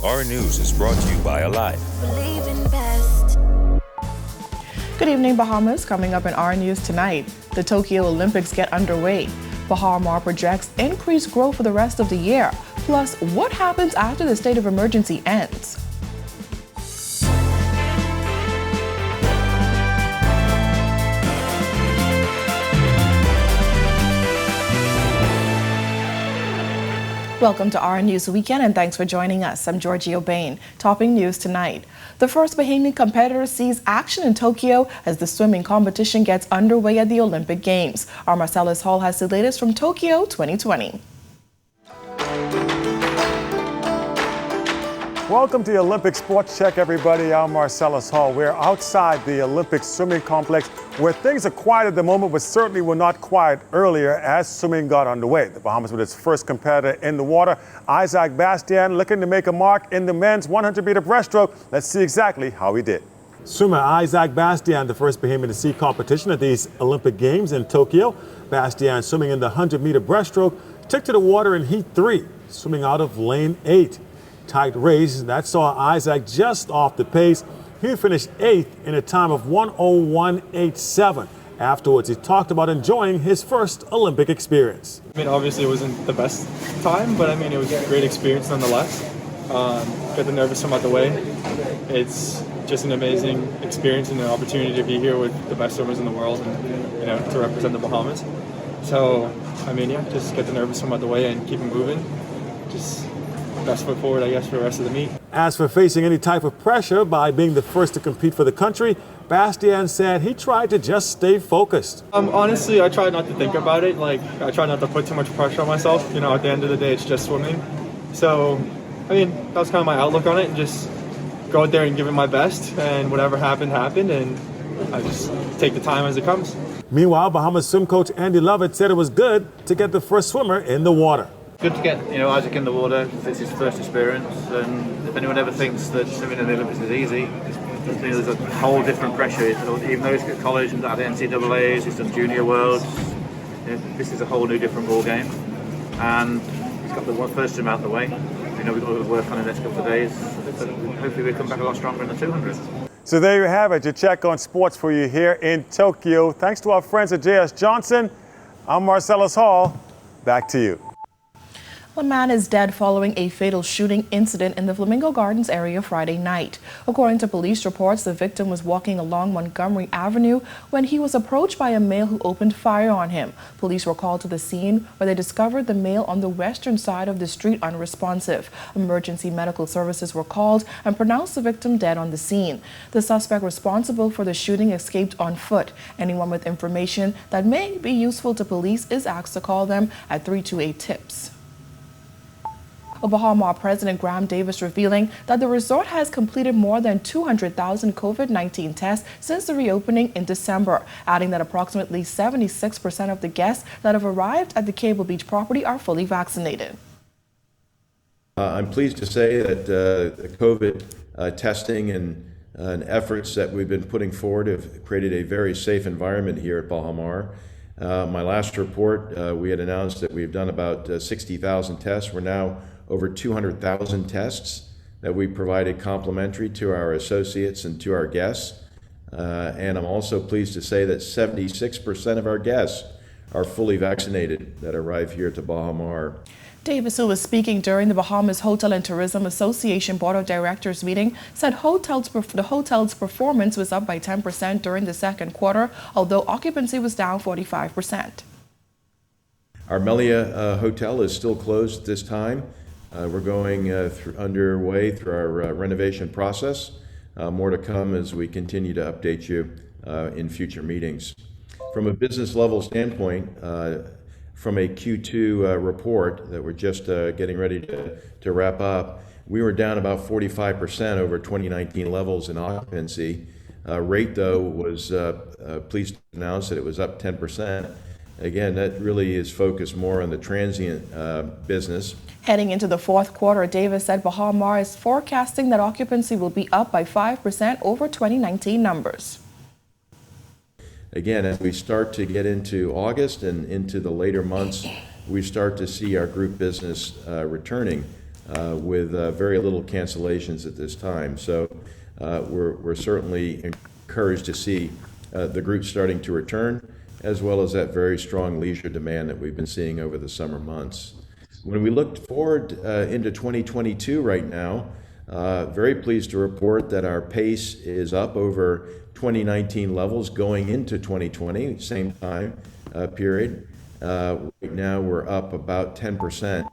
Our News is brought to you by Alive. Believe in best. Good evening, Bahamas. Coming up in our news tonight, the Tokyo Olympics get underway. Baha projects increased growth for the rest of the year. Plus, what happens after the state of emergency ends? Welcome to our News Weekend and thanks for joining us. I'm Georgie Bain. Topping news tonight. The first Bahamian competitor sees action in Tokyo as the swimming competition gets underway at the Olympic Games. Our Marcellus Hall has the latest from Tokyo 2020. Welcome to the Olympic Sports Check, everybody. I'm Marcellus Hall. We're outside the Olympic swimming complex where things are quiet at the moment, but certainly were not quiet earlier as swimming got underway. The Bahamas with its first competitor in the water, Isaac Bastian, looking to make a mark in the men's 100-meter breaststroke. Let's see exactly how he did. Swimmer Isaac Bastian, the first Bahamian to see competition at these Olympic Games in Tokyo. Bastian swimming in the 100-meter breaststroke, took to the water in Heat 3, swimming out of lane 8. Tight race that saw Isaac just off the pace. He finished 8th in a time of 1:01.87. Afterwards, he talked about enjoying his first Olympic experience. I mean, obviously it wasn't the best time, but I mean, it was a great experience nonetheless. Got the nervous swim out the way. It's just an amazing experience and an opportunity to be here with the best swimmers in the world and, you know, to represent the Bahamas. So, I mean, yeah, just get the nervous swim out the way and keep it moving. Just best foot forward, I guess, for the rest of the meet. As for facing any type of pressure by being the first to compete for the country, Bastian said he tried to just stay focused. Honestly, I try not to think about it. Like, I try not to put too much pressure on myself. You know, at the end of the day, it's just swimming. So, I mean, that was kind of my outlook on it, and just go out there and give it my best, and whatever happened, happened, and I just take the time as it comes. Meanwhile, Bahamas swim coach Andy Lovett said it was good to get the first swimmer in the water. Good to get, you know, Isaac in the water. It's his first experience, and if anyone ever thinks that swimming in the Olympics is easy, there's a whole different pressure. Even though he's at college and at the NCAAs, he's done junior worlds. You know, this is a whole new different ball game, and he's got the first swim out of the way. You know, we've got to work on the next couple of days. But hopefully, we'll come back a lot stronger in the 200. So there you have it, your check on sports for you here in Tokyo. Thanks to our friends at J.S. Johnson. I'm Marcellus Hall. Back to you. One man is dead following a fatal shooting incident in the Flamingo Gardens area Friday night. According to police reports, the victim was walking along Montgomery Avenue when he was approached by a male who opened fire on him. Police were called to the scene where they discovered the male on the western side of the street unresponsive. Emergency medical services were called and pronounced the victim dead on the scene. The suspect responsible for the shooting escaped on foot. Anyone with information that may be useful to police is asked to call them at 328-TIPS. Bahama President Graham Davis revealing that the resort has completed more than 200,000 COVID-19 tests since the reopening in December, adding that approximately 76% of the guests that have arrived at the Cable Beach property are fully vaccinated. I'm pleased to say that the COVID testing and efforts that we've been putting forward have created a very safe environment here at Bahamar. My last report, we had announced that we've done about 60,000 tests. We're now over 200,000 tests that we provided complimentary to our associates and to our guests. And I'm also pleased to say that 76% of our guests are fully vaccinated that arrive here to Bahamar. Davis, who was speaking during the Bahamas Hotel and Tourism Association Board of Directors meeting, said the hotel's performance was up by 10% during the second quarter, although occupancy was down 45%. Our Melia Hotel is still closed at this time. We're going underway through our renovation process. More to come as we continue to update you in future meetings. From a business level standpoint, from a Q2 report that we're just getting ready to wrap up, we were down about 45% over 2019 levels in occupancy. Rate, though, was pleased to announce that it was up 10%. Again, that really is focused more on the transient business. Heading into the fourth quarter, Davis said Bahamar is forecasting that occupancy will be up by 5% over 2019 numbers. Again, as we start to get into August and into the later months, we start to see our group business returning. with very little cancellations at this time. So we're certainly encouraged to see the group starting to return, as well as that very strong leisure demand that we've been seeing over the summer months. When we look forward into 2022 right now, very pleased to report that our pace is up over 2019 levels going into 2020, same time period. Right now we're up about 10%.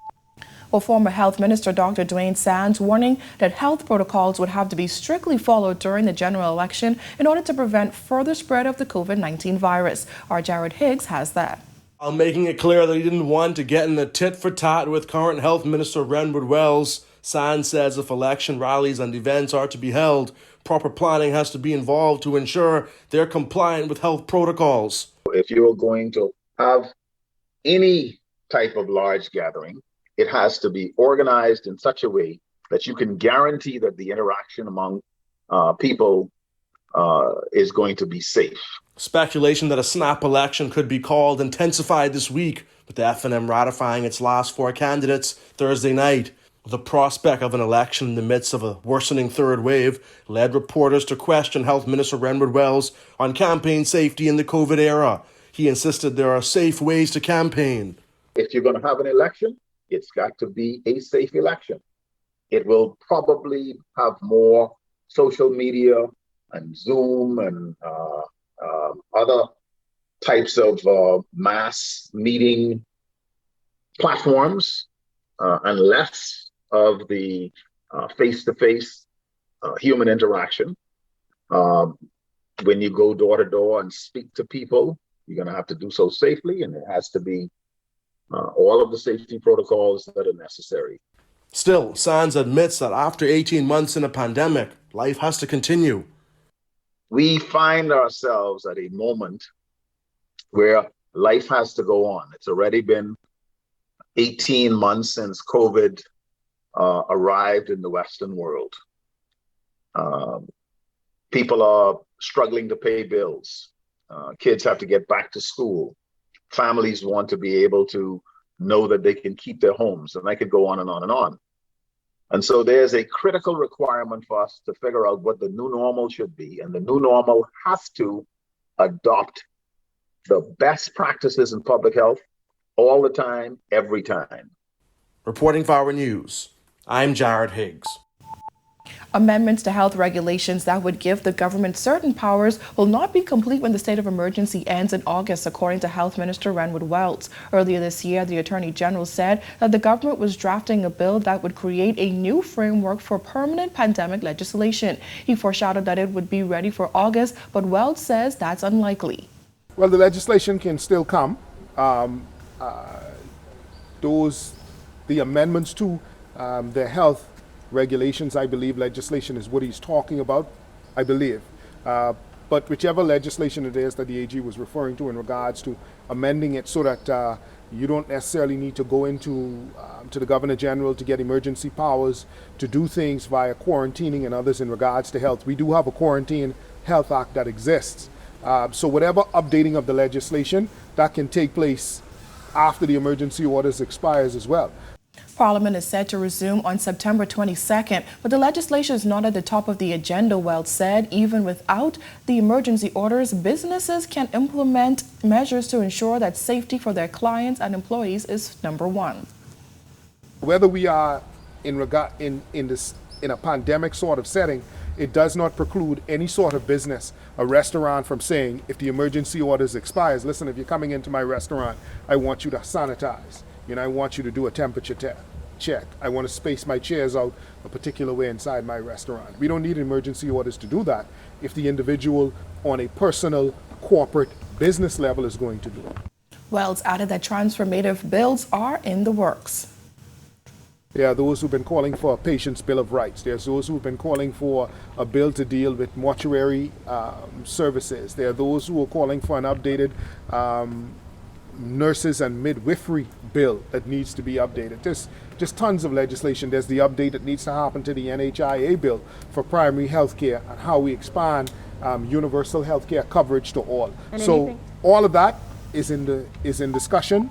Well, former Health Minister Dr. Dwayne Sands warning that health protocols would have to be strictly followed during the general election in order to prevent further spread of the COVID-19 virus. Our Jared Higgs has that. While making it clear that he didn't want to get in a tit-for-tat with current Health Minister Renwood Wells, Sands says if election rallies and events are to be held, proper planning has to be involved to ensure they're compliant with health protocols. If you're going to have any type of large gathering, it has to be organized in such a way that you can guarantee that the interaction among people is going to be safe. Speculation that a snap election could be called intensified this week, with the FNM ratifying its last 4 candidates Thursday night. The prospect of an election in the midst of a worsening third wave led reporters to question Health Minister Renwood Wells on campaign safety in the COVID era. He insisted there are safe ways to campaign. If you're going to have an election, it's got to be a safe election. It will probably have more social media and Zoom and other types of mass meeting platforms and less of the face-to-face human interaction. When you go door to door and speak to people, you're going to have to do so safely, and it has to be all of the safety protocols that are necessary. Still, Sands admits that after 18 months in a pandemic, life has to continue. We find ourselves at a moment where life has to go on. It's already been 18 months since COVID arrived in the Western world. People are struggling to pay bills. Kids have to get back to school. Families want to be able to know that they can keep their homes, and I could go on and on and on. And so there's a critical requirement for us to figure out what the new normal should be. And the new normal has to adopt the best practices in public health all the time, every time. Reporting for our news, I'm Jared Higgs. Amendments to health regulations that would give the government certain powers will not be complete when the state of emergency ends in August, according to Health Minister Renwood Wells. Earlier this year, the Attorney General said that the government was drafting a bill that would create a new framework for permanent pandemic legislation. He foreshadowed that it would be ready for August, but Wells says that's unlikely. Well, the legislation can still come. The amendments to the health regulations, I believe legislation is what he's talking about, I believe. But whichever legislation it is that the AG was referring to in regards to amending it so that you don't necessarily need to go into to the Governor General to get emergency powers to do things via quarantining and others in regards to health. We do have a Quarantine Health Act that exists. So whatever updating of the legislation, that can take place after the emergency orders expires as well. Parliament is set to resume on September 22nd, but the legislation is not at the top of the agenda. Wells said even without the emergency orders, businesses can implement measures to ensure that safety for their clients and employees is number one. Whether we are in a pandemic sort of setting, it does not preclude any sort of business, a restaurant, from saying, if the emergency orders expires, listen, if you're coming into my restaurant, I want you to sanitize. I want you to do a temperature check. I want to space my chairs out a particular way inside my restaurant. We don't need emergency orders to do that if the individual on a personal, corporate, business level is going to do it. Wells added that transformative bills are in the works. There are those who've been calling for a patient's bill of rights. There's those who've been calling for a bill to deal with mortuary services. There are those who are calling for an updated nurses and midwifery bill that needs to be updated. There's just tons of legislation. There's the update that needs to happen to the NHIA bill for primary health care and how we expand universal health care coverage to all. So all of that is in discussion.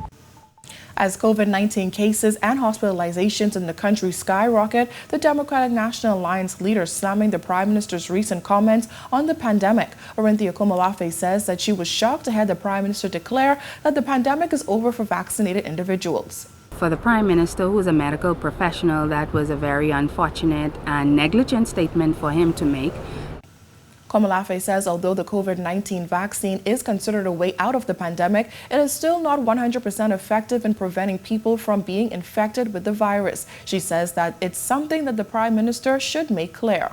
As COVID-19 cases and hospitalizations in the country skyrocket, the Democratic National Alliance leader slamming the Prime Minister's recent comments on the pandemic. Orinthia Komolafe says that she was shocked to hear the Prime Minister declare that the pandemic is over for vaccinated individuals. For the Prime Minister, who is a medical professional, that was a very unfortunate and negligent statement for him to make. Komolafe says although the COVID-19 vaccine is considered a way out of the pandemic, it is still not 100% effective in preventing people from being infected with the virus. She says that it's something that the Prime Minister should make clear.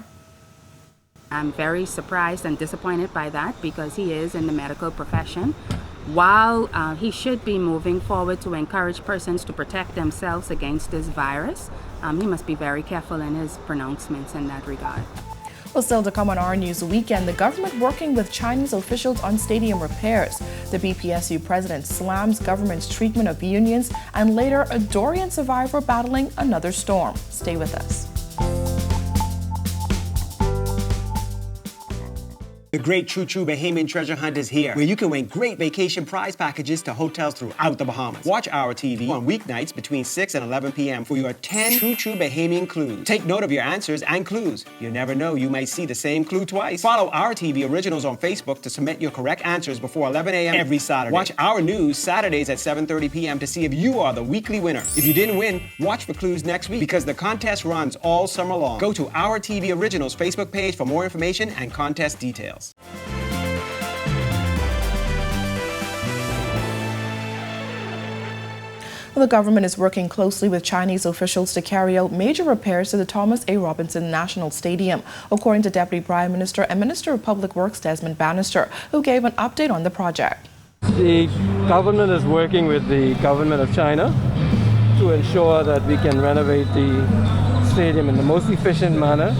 I'm very surprised and disappointed by that because he is in the medical profession. While he should be moving forward to encourage persons to protect themselves against this virus, he must be very careful in his pronouncements in that regard. Well, still to come on our News Weekend, the government working with Chinese officials on stadium repairs. The BPSU president slams government's treatment of unions, and later a Dorian survivor battling another storm. Stay with us. The Great True True Bahamian Treasure Hunt is here, where you can win great vacation prize packages to hotels throughout the Bahamas. Watch Our TV on weeknights between 6 and 11 p.m. for your 10 True True Bahamian clues. Take note of your answers and clues. You never know, you might see the same clue twice. Follow Our TV Originals on Facebook to submit your correct answers before 11 a.m. every Saturday. Watch Our News Saturdays at 7:30 p.m. to see if you are the weekly winner. If you didn't win, watch for clues next week because the contest runs all summer long. Go to Our TV Originals Facebook page for more information and contest details. The government is working closely with Chinese officials to carry out major repairs to the Thomas A. Robinson National Stadium, according to Deputy Prime Minister and Minister of Public Works Desmond Bannister, who gave an update on the project. The government is working with the government of China to ensure that we can renovate the stadium in the most efficient manner.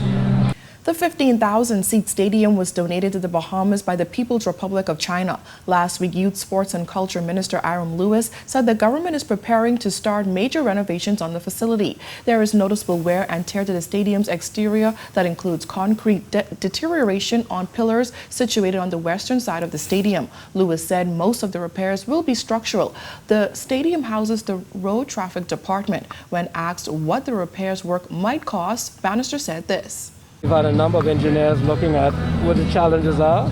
The 15,000-seat stadium was donated to the Bahamas by the People's Republic of China. Last week, Youth, Sports and Culture Minister Aram Lewis said the government is preparing to start major renovations on the facility. There is noticeable wear and tear to the stadium's exterior that includes concrete deterioration on pillars situated on the western side of the stadium. Lewis said most of the repairs will be structural. The stadium houses the road traffic department. When asked what the repairs work might cost, Bannister said this. We've had a number of engineers looking at what the challenges are,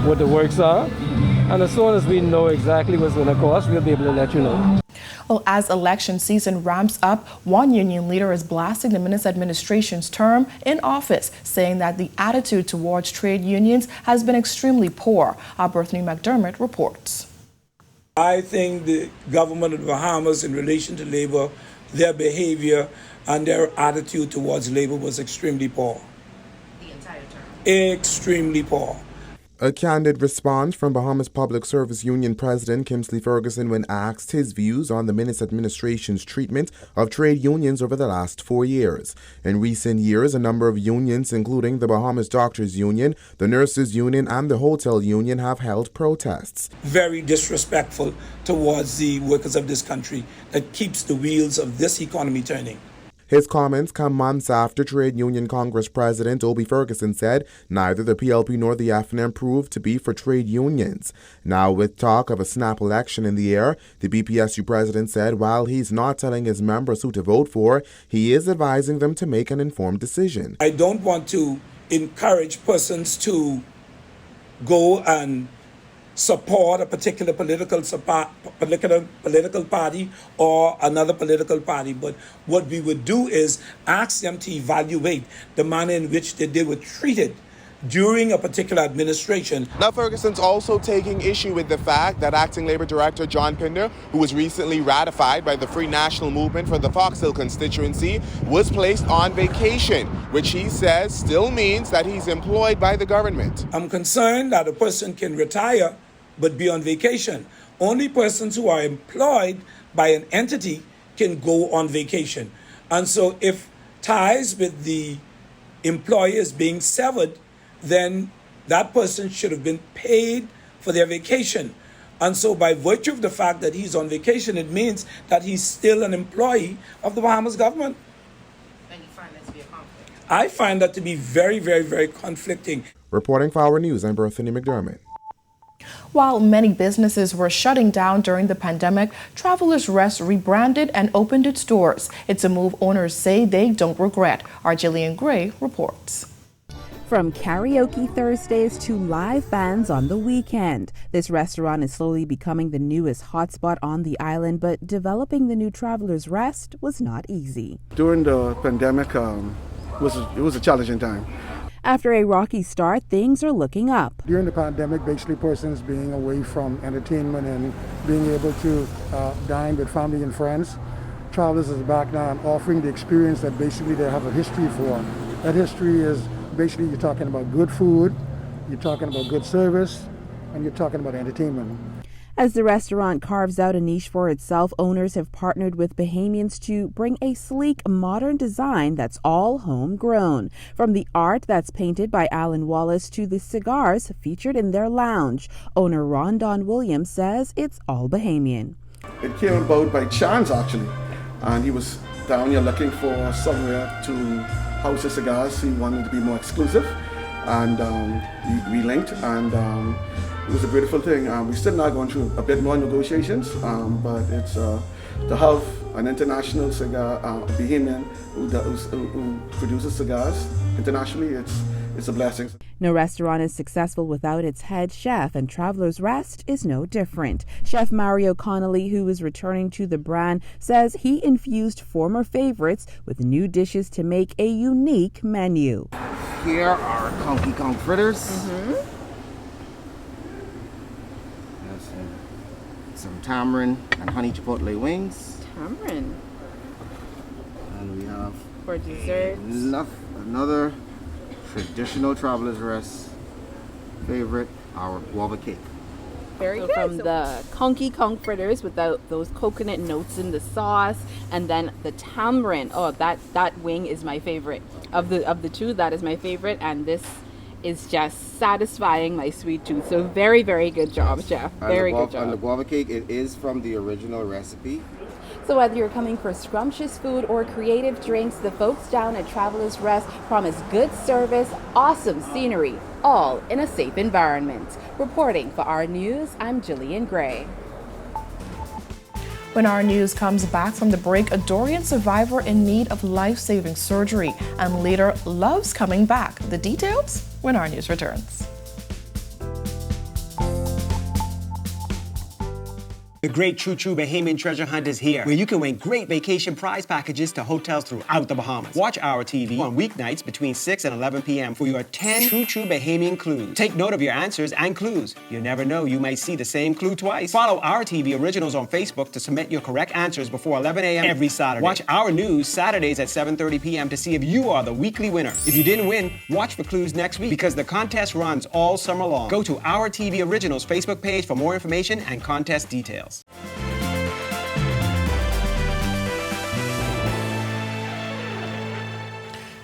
what the works are, and as soon as we know exactly what's going to cost, we'll be able to let you know. Well, as election season ramps up, one union leader is blasting the Minister administration's term in office, saying that the attitude towards trade unions has been extremely poor. Our Berthany McDermott reports. I think the government of the Bahamas, in relation to labor, their behavior and their attitude towards labor was extremely poor. Extremely poor. A candid response from Bahamas Public Service Union President Kingsley Ferguson when asked his views on the Minister administration's treatment of trade unions over the last 4 years. In recent years, a number of unions, including the Bahamas Doctors Union, the Nurses Union, and the Hotel Union, have held protests. Very disrespectful towards the workers of this country that keeps the wheels of this economy turning. His comments come months after Trade Union Congress President Obie Ferguson said neither the PLP nor the FNM proved to be for trade unions. Now, with talk of a snap election in the air, the BPSU president said while he's not telling his members who to vote for, he is advising them to make an informed decision. I don't want to encourage persons to go and support a particular political party or another political party. But what we would do is ask them to evaluate the manner in which they were treated during a particular administration. Now, Ferguson's also taking issue with the fact that Acting Labor Director John Pinder, who was recently ratified by the Free National Movement for the Fox Hill constituency, was placed on vacation, which he says still means that he's employed by the government. I'm concerned that a person can retire but be on vacation. Only persons who are employed by an entity can go on vacation. And so if ties with the employer is being severed, then that person should have been paid for their vacation. And so by virtue of the fact that he's on vacation, it means that he's still an employee of the Bahamas government. And you find that to be a conflict? I find that to be very, very, very conflicting. Reporting for Our News, I'm Berthany McDermott. While many businesses were shutting down during the pandemic, Travelers Rest rebranded and opened its doors. It's a move owners say they don't regret. Our Jillian Gray reports. From karaoke Thursdays to live bands on the weekend, this restaurant is slowly becoming the newest hotspot on the island, but developing the new Travelers Rest was not easy. During the pandemic, it was a challenging time. After a rocky start, things are looking up. During the pandemic, basically persons being away from entertainment and being able to dine with family and friends, Travelers is back now and offering the experience that basically they have a history for. That history is basically you're talking about good food, you're talking about good service, and you're talking about entertainment. As the restaurant carves out a niche for itself, owners have partnered with Bahamians to bring a sleek, modern design that's all homegrown. From the art that's painted by Alan Wallace to the cigars featured in their lounge, owner Rondon Williams says it's all Bahamian. It came about by chance, actually, and he was down here looking for somewhere to house his cigars. He wanted to be more exclusive, and we linked, and it was a beautiful thing. We're still now going through a bit more negotiations, but it's to have an international cigar, Bahamian who produces cigars internationally, it's a blessing. No restaurant is successful without its head chef, and Travelers Rest is no different. Chef Mario Connolly, who is returning to the brand, says he infused former favorites with new dishes to make a unique menu. Here are Conky Conk fritters. Some tamarind and honey chipotle wings. Tamarind. And we have for dessert another traditional Travelers Rest favorite, our guava cake. Very good. From the Conky Conk fritters without those coconut notes in the sauce, and then the tamarind. Oh, that wing is my favorite. Of the two, that is my favorite, and this is just satisfying my sweet tooth. So very, very good job, chef. Very good job. And the guava cake, it is from the original recipe. So whether you're coming for scrumptious food or creative drinks, the folks down at Travelers Rest promise good service, awesome scenery, all in a safe environment. Reporting for Our News, I'm Jillian Gray. When Our News comes back from the break, a Dorian survivor in need of life-saving surgery and later loves coming back. The details when Our News returns. The great True Bahamian treasure hunt is here, where you can win great vacation prize packages to hotels throughout the Bahamas. Watch Our TV on weeknights between 6 and 11 p.m. for your 10 True Bahamian clues. Take note of your answers and clues. You never know, you might see the same clue twice. Follow Our TV Originals on Facebook to submit your correct answers before 11 a.m. every Saturday. Watch Our News Saturdays at 7:30 p.m. to see if you are the weekly winner. If you didn't win, watch for clues next week because the contest runs all summer long. Go to Our TV Originals Facebook page for more information and contest details.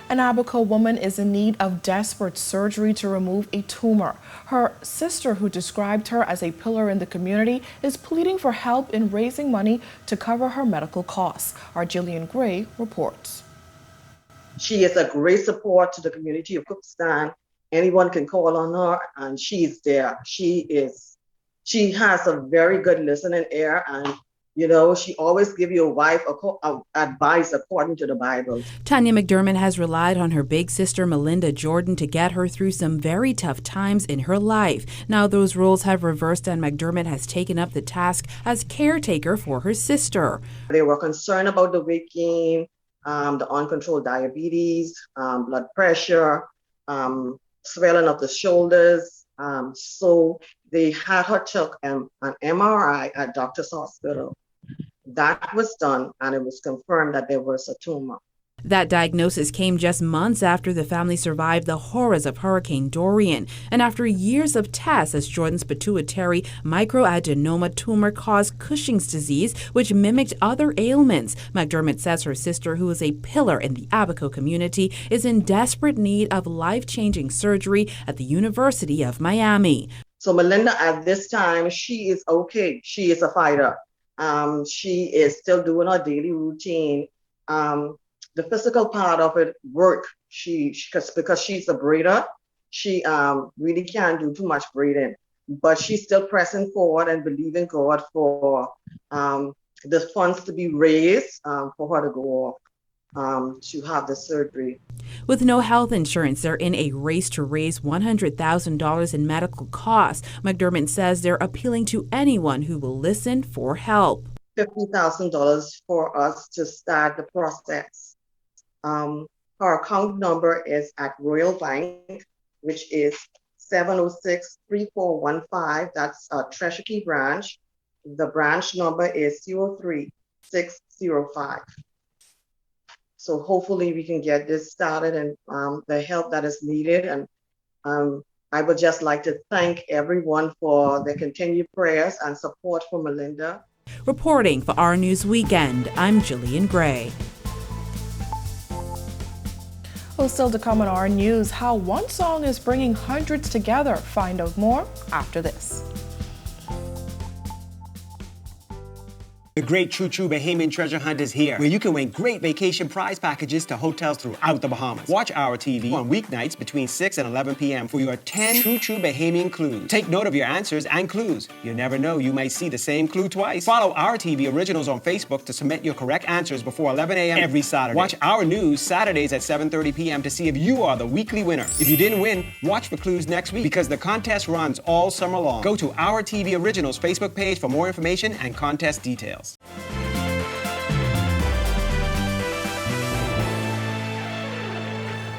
An Abaco woman is in need of desperate surgery to remove a tumor. Her sister, who described her as a pillar in the community, is pleading for help in raising money to cover her medical costs. Our Jillian Gray reports. She is a great support to the community of Cookstown. Anyone can call on her, and she's there. She has a very good listening ear, and she always gives you advice according to the Bible. Tanya McDermott has relied on her big sister Melinda Jordan to get her through some very tough times in her life. Now those roles have reversed, and McDermott has taken up the task as caretaker for her sister. They were concerned about the weight gain, the uncontrolled diabetes, blood pressure, swelling of the shoulders. So they had her took an MRI at Doctor's Hospital. That was done, and it was confirmed that there was a tumor. That diagnosis came just months after the family survived the horrors of Hurricane Dorian, and after years of tests, as Jordan's pituitary microadenoma tumor caused Cushing's disease, which mimicked other ailments. McDermott says her sister, who is a pillar in the Abaco community, is in desperate need of life-changing surgery at the University of Miami. So Melinda, at this time, she is okay. She is a fighter. She is still doing her daily routine. The physical part of it work. Because she's a breeder, she really can't do too much breathing. but she's still pressing forward and believing God for the funds to be raised for her to go off to have the surgery. With no health insurance, they're in a race to raise $100,000 in medical costs. McDermott says they're appealing to anyone who will listen for help. $50,000 for us to start the process. Her account number is at Royal Bank, which is 706-3415. That's a Treasure Key branch. The branch number is 03605. So hopefully we can get this started and the help that is needed. And I would just like to thank everyone for their continued prayers and support for Melinda. Reporting for Our News Weekend, I'm Jillian Gray. Well, still to come on Our News, how one song is bringing hundreds together. Find out more after this. The great True True Bahamian Treasure Hunt is here, where you can win great vacation prize packages to hotels throughout the Bahamas. Watch our TV on weeknights between 6 and 11 p.m. for your 10 True True Bahamian clues. Take note of your answers and clues. You never know, you might see the same clue twice. Follow our TV originals on Facebook to submit your correct answers before 11 a.m. every Saturday. Watch our news Saturdays at 7:30 p.m. to see if you are the weekly winner. If you didn't win, watch for clues next week because the contest runs all summer long. Go to our TV originals Facebook page for more information and contest details.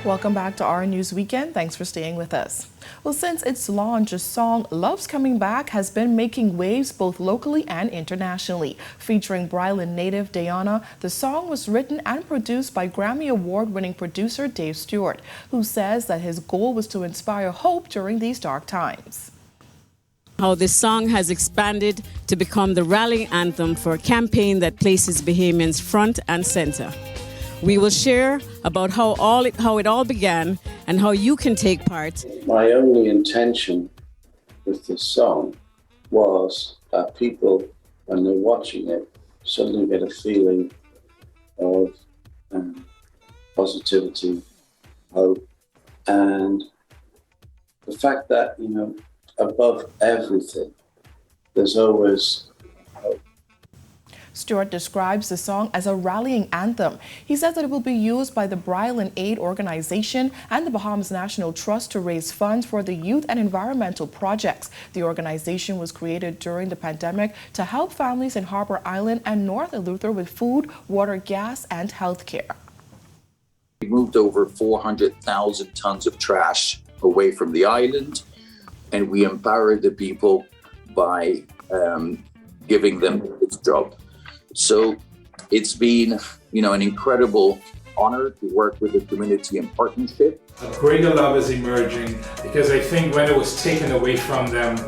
Welcome back to Our News Weekend. Thanks for staying with us. Well, since its launch, the song Love's Coming Back has been making waves both locally and internationally. Featuring Bryland native Diana, the song was written and produced by Grammy Award-winning producer Dave Stewart, who says that his goal was to inspire hope during these dark times. How this song has expanded to become the rallying anthem for a campaign that places Bahamians front and center. We will share about how it all began and how you can take part. My only intention with this song was that people, when they're watching it, suddenly get a feeling of positivity, hope, and the fact that, above everything, there's always hope. Stewart describes the song as a rallying anthem. He says that it will be used by the Bryland Aid Organization and the Bahamas National Trust to raise funds for the youth and environmental projects. The organization was created during the pandemic to help families in Harbor Island and North Eleuthera with food, water, gas, and health care. We moved over 400,000 tons of trash away from the island, and we empowered the people by giving them this job. So it's been, an incredible honor to work with the community in partnership. A greater love is emerging because I think when it was taken away from them,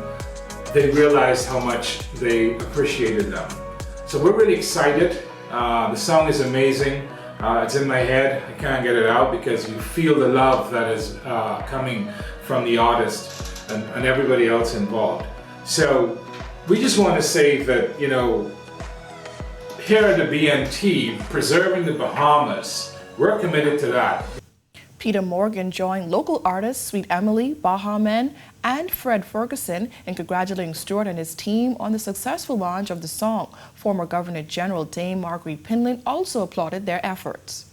they realized how much they appreciated them. So we're really excited. The song is amazing. It's in my head. I can't get it out because you feel the love that is coming from the artist and everybody else involved. So we just want to say that, here at the BNT, preserving the Bahamas, we're committed to that. Peter Morgan joined local artists Sweet Emily, Baha Men, and Fred Ferguson in congratulating Stewart and his team on the successful launch of the song. Former Governor General Dame Marguerite Pinland also applauded their efforts.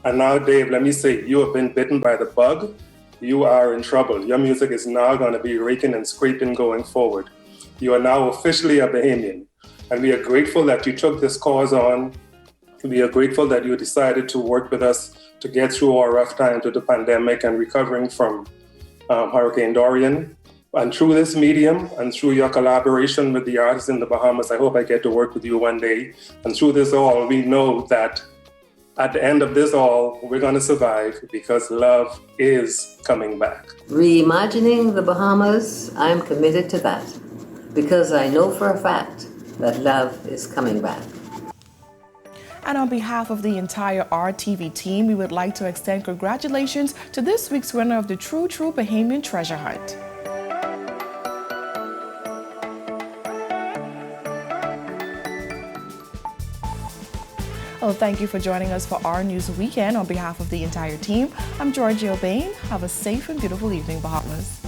And now, Dave, let me say, you have been bitten by the bug. You are in trouble. Your music is now going to be raking and scraping going forward. You are now officially a Bahamian. And we are grateful that you took this cause on. We are grateful that you decided to work with us to get through our rough times with the pandemic and recovering from Hurricane Dorian. And through this medium and through your collaboration with the artists in the Bahamas, I hope I get to work with you one day. And through this all, we know that at the end of this all, we're going to survive because love is coming back. Reimagining the Bahamas, I'm committed to that because I know for a fact that love is coming back. And on behalf of the entire RTV team, we would like to extend congratulations to this week's winner of the True True Bahamian Treasure Hunt. Well, thank you for joining us for Our News Weekend. On behalf of the entire team, I'm Georgia O'Bain. Have a safe and beautiful evening, Bahamas.